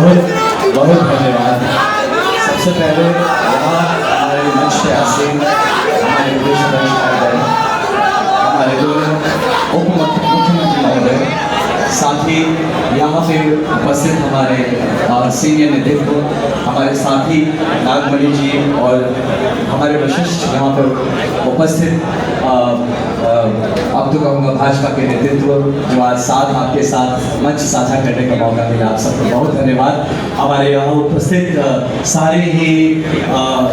बहुत बहुत धन्यवाद। सबसे पहले यहाँ हमारे मंच पे आसीन हमारे प्रदेश अध्यक्ष महोदय, हमारे दोनों उप मुख्यमंत्री महोदय, साथ ही यहाँ पे उपस्थित हमारे सीनियर नेतृत्व, हमारे साथी नागमणि जी और हमारे वशिष्ठ यहाँ पर उपस्थित अब तो कहूँगा भाजपा के नेतृत्व जो आज साथ आपके साथ मंच साझा करने का मौका मिला, आप सबको बहुत धन्यवाद। हमारे यहाँ उपस्थित सारे ही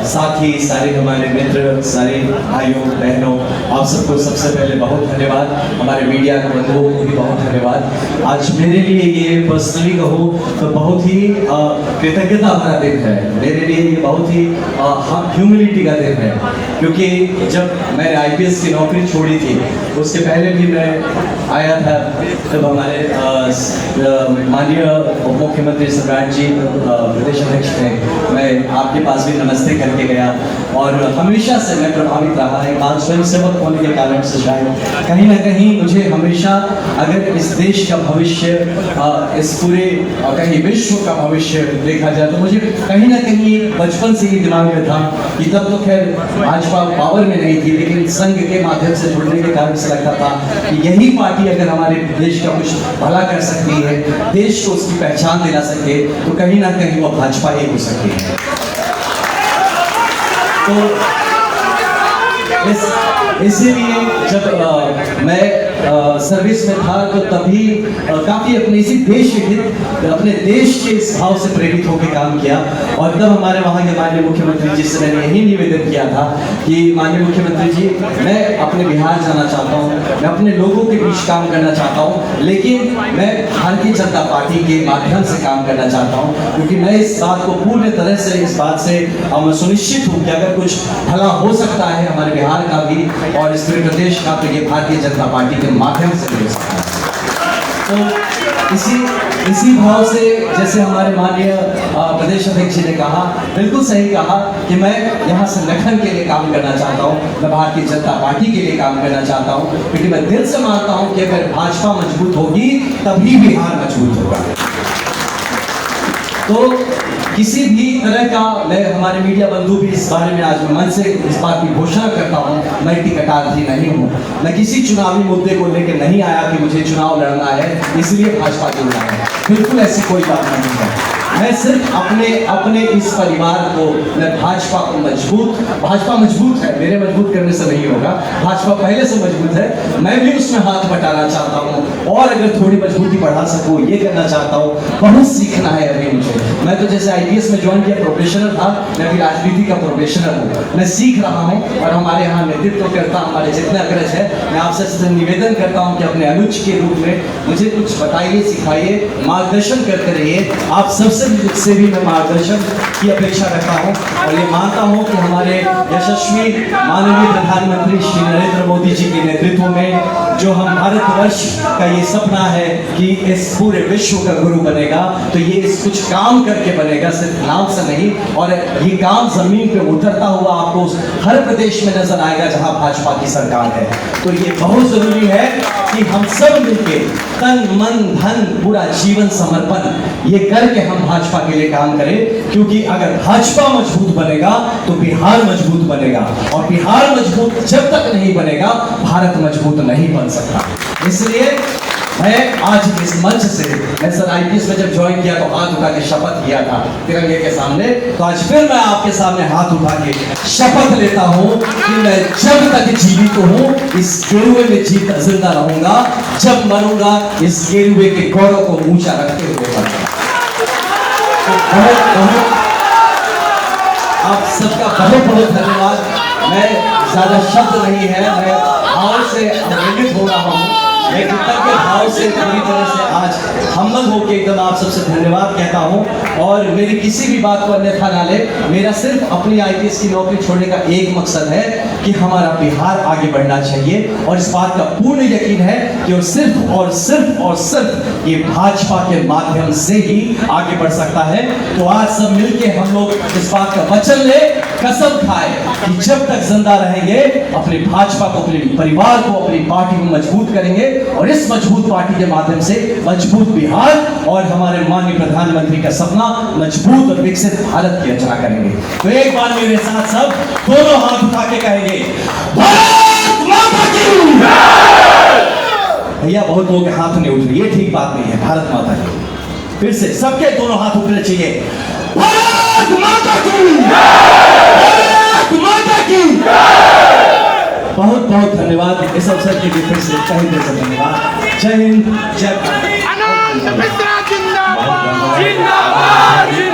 साथी, सारे हमारे मित्र, सारे भाइयों बहनों, आप सबको सबसे पहले बहुत धन्यवाद। हमारे मीडिया के बंधुओं को भी बहुत धन्यवाद। आज मेरे लिए ये पर्सनली कहूँ तो बहुत ही कृतज्ञता भरा दिन है। मेरे लिए ये बहुत ही ह्यूमिलिटी का दिन है, क्योंकि जब मैंने IPS की नौकरी छोड़ी थी उसके पहले भी मैं आया था, जब हमारे माननीय उप मुख्यमंत्री सम्राट जी प्रदेश अध्यक्ष थे, मैं आपके पास भी नमस्ते करके गया और हमेशा से मैं प्रभावित रहा है। आज स्वयं सेवक होने के कारण से शायद कहीं ना कहीं मुझे हमेशा, अगर इस देश का भविष्य, इस पूरे कहीं विश्व का भविष्य देखा जाए तो मुझे कहीं ना कहीं बचपन से ही दिमाग में था कि तब तो खैर भाजपा पावर में नहीं थी, लेकिन संघ के माध्यम से जुड़ने के कारण से लगता था कि यही पार्टी अगर हमारे देश का कुछ भला कर सकती है, देश को उसकी पहचान दिला सके, तो कहीं ना कहीं वो भाजपा ही हो सकती है। तो इसीलिए जब मैं सर्विस में था तो तभी काफ़ी अपने इसी देश हित, अपने देश के इस भाव से प्रेरित होकर काम किया। और तब हमारे वहाँ के माननीय मुख्यमंत्री जी से मैंने यही निवेदन किया था कि माननीय मुख्यमंत्री जी, मैं अपने बिहार जाना चाहता हूँ, मैं अपने लोगों के बीच काम करना चाहता हूँ, लेकिन मैं भारतीय जनता पार्टी के माध्यम से काम करना चाहता हूँ, क्योंकि मैं इस बात को पूर्ण तरह से, इस बात से सुनिश्चित हूँ कि अगर कुछ भला हो सकता है हमारे बिहार का भी और इस पूरे प्रदेश का, तो ये भारतीय जनता पार्टी के माध्यम से हो सकता है। तो इसी भाव से, जैसे हमारे माननीय प्रदेश अध्यक्ष जी ने कहा, बिल्कुल सही कहा कि मैं यहाँ संगठन के लिए काम करना चाहता हूँ, मैं भारतीय जनता पार्टी के लिए काम करना चाहता हूँ, क्योंकि मैं दिल से मानता हूँ कि अगर भाजपा मजबूत होगी तभी बिहार मजबूत होगा। तो किसी भी तरह का, मैं हमारे मीडिया बंधु भी इस बारे में आज मन से इस बात की घोषणा करता हूँ, मैं टिकटार्थी नहीं हूँ। मैं किसी चुनावी मुद्दे को लेकर नहीं आया कि मुझे चुनाव लड़ना है इसलिए भाजपा जुड़ना है, बिल्कुल ऐसी कोई बात नहीं है। मैं सिर्फ अपने इस परिवार को, मैं भाजपा को भाजपा मजबूत है, मेरे मजबूत करने से नहीं होगा, भाजपा पहले से मजबूत है, मैं भी उसमें हाथ बटाना चाहता हूँ और अगर थोड़ी मजबूती बढ़ा सकूँ ये करना चाहता हूँ। बहुत सीखना है अभी मुझे। मैं तो जैसे IPS में ज्वाइन किया प्रोफेशनल था, मैं अभी राजनीति का प्रोफेशनल हूँ, मैं सीख रहा हूँ। और हमारे यहाँ नेतृत्व करता हमारे जितना अग्रज है, मैं आपसे निवेदन करता हूँ कि अपने अनुज के रूप में मुझे कुछ बताइए, सिखाइए, मार्गदर्शन करते रहिए। आप सबसे भी मैं मार्गदर्शन की अपेक्षा रखता हूं और ये मानता हूं कि हमारे यशस्वी माननीय प्रधानमंत्री श्री नरेंद्र मोदी जी के नेतृत्व में जो हम भारतवर्ष का ये सपना है कि इस पूरे विश्व का गुरु बनेगा, तो ये इस कुछ काम करके बनेगा, सिर्फ नाम से नहीं। और ये काम जमीन पे उतरता हुआ आपको हर प्रदेश में नजर आएगा जहां भाजपा की सरकार है। तो ये बहुत जरूरी है कि हम सब मिलके तन मन धन पूरा जीवन समर्पण ये करके हम भाजपा के लिए काम करें, क्योंकि अगर भाजपा मजबूत बनेगा तो बिहार मजबूत बनेगा, और बिहार मजबूत जब तक नहीं बनेगा भारत मजबूत नहीं बन सकता। इसलिए मैं आज इस मंच से, मैं सर IPS में जब ज्वाइन किया तो हाथ उठा के शपथ किया था तिरंगे के सामने, तो आज फिर मैं आपके सामने हाथ उठा के शपथ लेता हूं कि मैं जब तक जीवित हूं इस गेरुए में जिंदा रहूंगा, जब मरूंगा इस गेरुए के गौरव को ऊंचा रखते हुए मरूंगा। आप सबका बहुत बहुत धन्यवाद। मैं ज्यादा शब्द नहीं है, मैं भाव से प्रेरित हो रहा हूँ, मैं कृतज्ञ भाव से पूरी तरह से आज हम्बल होकर एकदम आप सबसे धन्यवाद कहता हूँ। और मेरी किसी भी बात को अन्यथा ना ले, मेरा सिर्फ अपनी IPS की नौकरी छोड़ने का एक मकसद है कि हमारा बिहार आगे बढ़ना चाहिए, और इस बात का पूर्ण यकीन है कि वो सिर्फ और सिर्फ और सिर्फ ये भाजपा के माध्यम से ही आगे बढ़ सकता है। तो आज सब मिलके हम लोग इस बात का वचन ले कसम खाए कि जब तक जिंदा रहेंगे अपने भाजपा को, अपने परिवार को, अपनी पार्टी को मजबूत करेंगे और इस मजबूत पार्टी के माध्यम से मजबूत बिहार और हमारे माननीय प्रधानमंत्री का सपना मजबूत और विकसित भारत की रचना करेंगे। तो एक बार मेरे साथ सब दोनों हाथ उठा के कहेंगे भारत माता की। भैया बहुत लोगों के हाथ नहीं उठ रही, ये ठीक बात नहीं है। भारत माता की फिर से सबके दोनों हाथ उठने चाहिए। भारत माता की, भारत माता की। बहुत बहुत धन्यवाद इस अवसर के लिए, फिर से तहे दिल से धन्यवाद। जय हिंद, जय भारत। आनंद मिश्रा जिंदाबाद जिंदाबाद।